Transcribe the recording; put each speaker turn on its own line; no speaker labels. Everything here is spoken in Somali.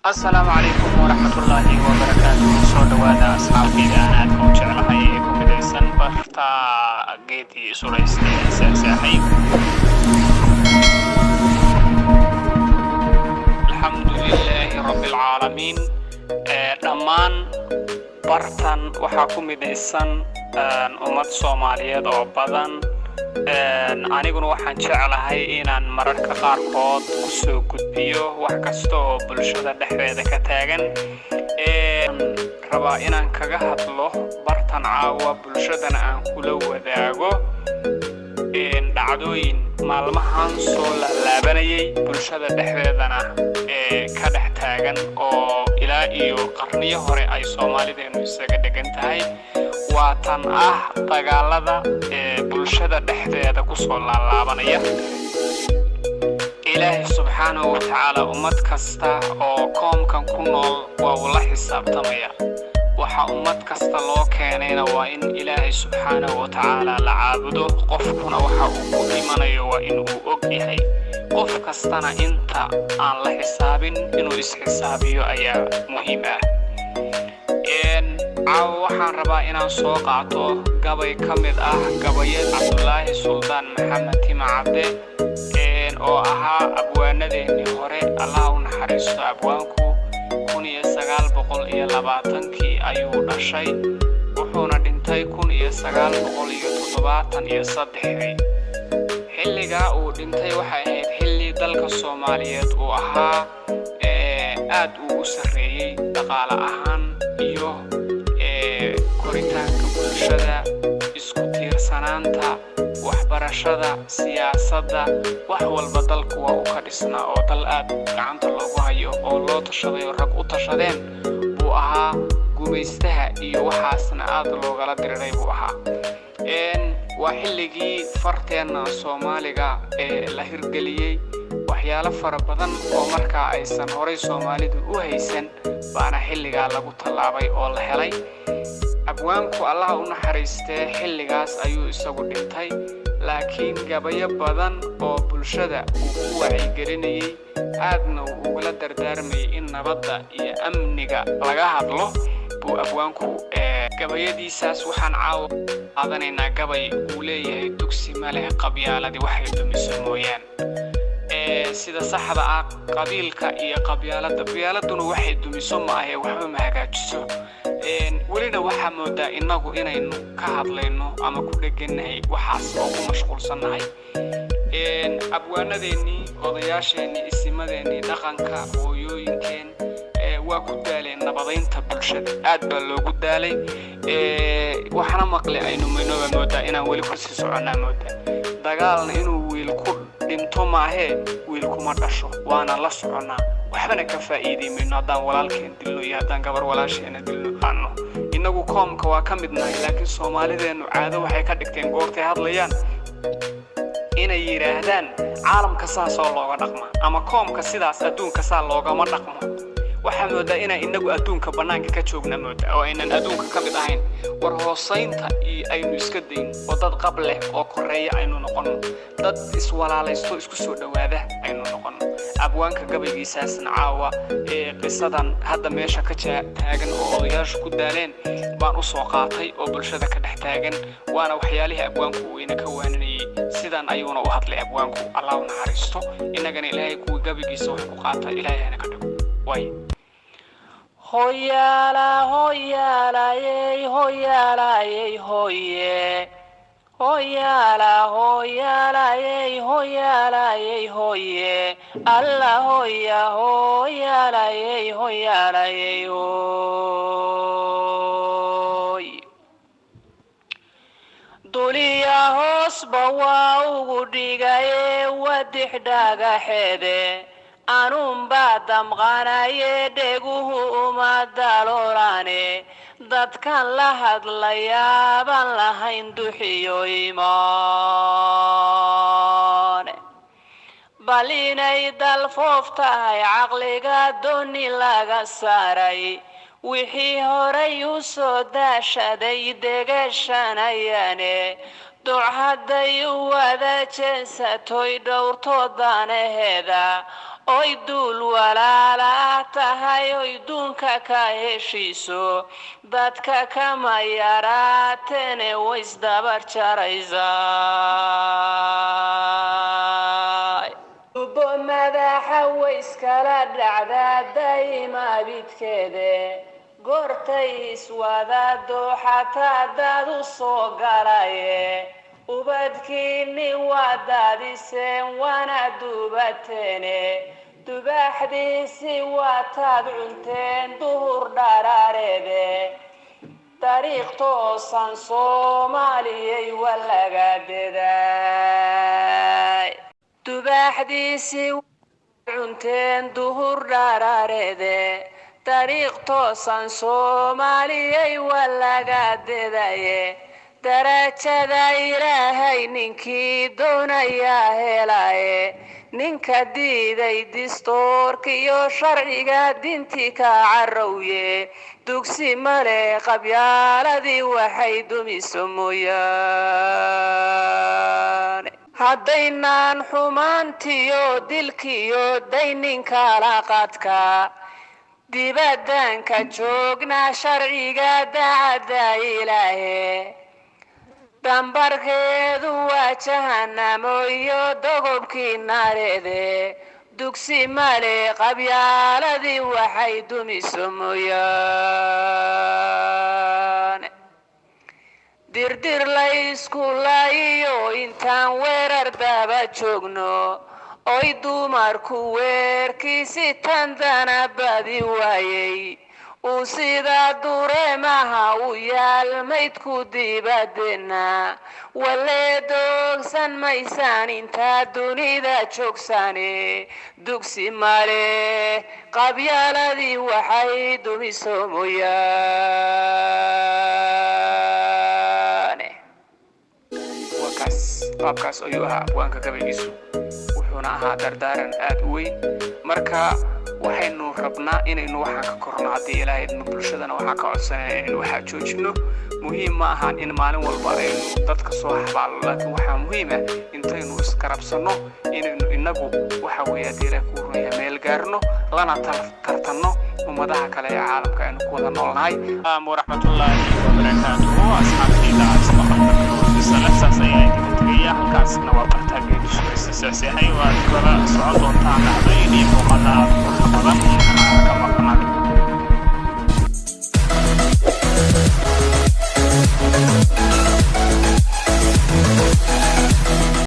السلام عليكم ورحمة الله وبركاته. سو دوادا أصحابي أنا كوجع لهاي كوميديسن برتا جيتي سوريستي ساحي. الحمد لله رب العالمين. دمان برتان waxaa ku midaysan ummad Soomaaliyeed oo badan. aniguna waxaan jeclahay inaan mararka qaarkood ku soo gudbiyo wax kasta oo bulshada dhexdeeda ka taagan rabaa inaan kaga hadlo bartan caawa bulshadana aan kula wadaago dhacdooyin maalmahan soo laabanayay bulshada dhexdeedana ka dhex taagan oo ilaa iyo qarniyo hore ay Soomaalideenu isaga degan tahay waatan dagaalada bulshada dhexdeeda ku soo laabanaya. Ilaahay subhanahu wa ta'ala ummad kasta oo koomkan ku nool waa uu la xisaabtamaya. waxa ummad kasta loo keenayna waa in Ilaahay subhanahu wa ta'ala la caabudo. qofkuna waxa uu ku imanayo waa in uu og yahay. qof kastana inta aan la xisaabin inuu is xisaabiyo ayaa muhiim ah. waxaan rabaa inaan soo qaato gabay ka mid gabayad Cabdullaahi Suldaan Maxamed Timacade oo ahaa abwaanadeennii hore Allah u naxariisto. abwaanku 1920 ayuu dhashay wuxuuna dhintay 1973. xilligaa uu dhintay waxay ahayd xilli dalka Soomaaliyeed uu ahaa aad u sareeyay dhaqaale ahaan iyo koritaanka bulshada, isku tiirsanaanta, waxbarashada, siyaasadda, wax walba dalku waa uu ka dhisnaa oo dal aad gacanta loogu hayo oo loo tashaday rag u tashadeen buu ahaa. gumaystaha iyo waxaasna aad loogala diriray buu ahaa. waa xilligii farteena Soomaaliga la hirgeliyay waxyaalo fara badan oo markaa aysan horay Soomaalidu u haysan baana xilligaa lagu talaabay oo la helay. abwaanku Allah u naxariistay xilligaas ayuu isagu dhintay, laakiin gabayo badan oo bulshada uu ku wacyigelinayay aadna uu ula dardaarmay in nabadda iyo amniga laga hadlo buu abwaanku gabayadiisaas waxaan caawa qaadanaynaa gabay uu leeyahay dugsi ma leh qabyaaladii waxay dumiso mooyaan. sida saxda qabiilka iyo qabyaaladuna waxay dumiso ma ahe waxba ma hagaajiso. welina waxaa moodaa inagu inaynu ka hadlayno ama ku dheganahay waxaas oo ku mashquulsanahay. abwaanadeennii, odayaasheenii, isimadeennii dhaqanka, hooyooyinkeen waa ku daaleen nabadaynta bulshada. aad baa loogu daalay. waxana maqli aynu maynooba moodaa inaan weli ku sii soconnaa moodaa. dagaalna inuu wiil ku dhinto maahe wiil kuma dhasho waana la soconnaa. waxbana ka faa'iideymayno haddaan walaalkeen dilno iyo haddaan gabar walaasheena dilno. inagu koomka waa ka midnahay, laakiin Soomaalideenu caado waxay ka dhigteen goortay hadlayaan inay yiraahdaan caalamka saas oo looga dhaqmo ama koomka sidaas adduunka saa loogama dhaqmo. waxaa moodaa inaan inagu adduunka banaanka ka joogna moodaa oo aynan adduunka ka mid ahayn. war hoosaynta aynu iska dayn oo dad qab leh oo koreeya aynu noqono, dad iswalaalaysto isku soo dhawaada aynu noqono. abwaanka gabaygiisaasna caawa qisadan hadda meesha ka taagan oo odayaashu ku daaleen baan u soo qaatay oo bulshada ka dhex taagan. waana waxyaalihii abwaanku uu ina ka waaninayay. sidan ayuuna u hadlay abwaanku. Allah u naxariisto. inagana Ilaahay kuwa gabaygiisa wax ku qaata Ilaahayna ka dhigo. way hoyala hoyala yey hoyala yey hoye hoyala hoyala yey hoyala yey hoye Allah hoya hoyala yey hoyala yey hoy duliya hoos bawa ugu dhigaye wadix dhagaxeede anun baadam qanaye dheguhu uma daloolane dadkan la hadlayaa baan lahayn duxiyo iimaan. bal inay dal foof tahay caqliga dooni laga saaray wixii horay u soo daashaday degashanayane ducadday u wada jeensatoy dhowrtoodaanaheeda oy duul walaala tahay oy duunka ka heshiiso dadka kama yaraateene way isdabar jaraysaa dubo madaxa way iskala dhacdaa daa'ima bidkeede goortay iswada dooxataa dad u soo galaye ubadkiinni waa daadiseen waana duubateene dubaaxdiisii waa taad cunteen duhur dharaareede dariiq toosan soomaaliyay waa laga deday dubaaxdiisii cunteen duhur dharaareede dariiq toosan soomaaliyay waa laga dedaye darajada ilaahay ninkii doonayaa helaye ninka diiday distoorka iyo sharciga diintii ka carowye dugsi male qabyaaladii waxay dumiso mooyaane haddaynaan xumaantiyo dilkiyo dayninka laqadka dibaddanka joognaa sharciga daacadda ilaahe dambarkeedu waa jahanamo iyo dogobkii naareede dugsi male qabyaaladii waxay dumiso mooyaane dirdir laysku laayiyo intaan weerar daba joogno oy dumarku weerkiisi tandana badi waayey uu sidaa dureemaha u yaalmaydku dibadena walee doogsan maysaan intaa dunida joogsane dugsi male qabyaaladii waxay dumiso mooyaane qaabkaas ayuu ahaa abwaanka gabaygiisu wuxuuna ahaa dardaaran aad u weyn marka waxaynu rabnaa inaynu waxaan ka korno haddii ilaahay idmo bulshadana waxaan ka codsanaya inaynu waxaa joojino muhiim ma ahan in maalin walba aynu dadka soo xabaalo laakiin waxaa muhiim ah intaynu iskarabsanno inaynu inagu waxa weeye haddii ilaahay kuu runaya meel gaarno lana tartanno ummadaha kale ee caalamka aynu ku wada noolnahay waraxmatullaahi wabarakaatuhu asxaabtayda saas ayaa idin tegaya halkaasna waa bartaageedu sugaysa hay waad kala socon doontaan dhacdooyin iyo muuqaal aad u badan iyo ka maqnaan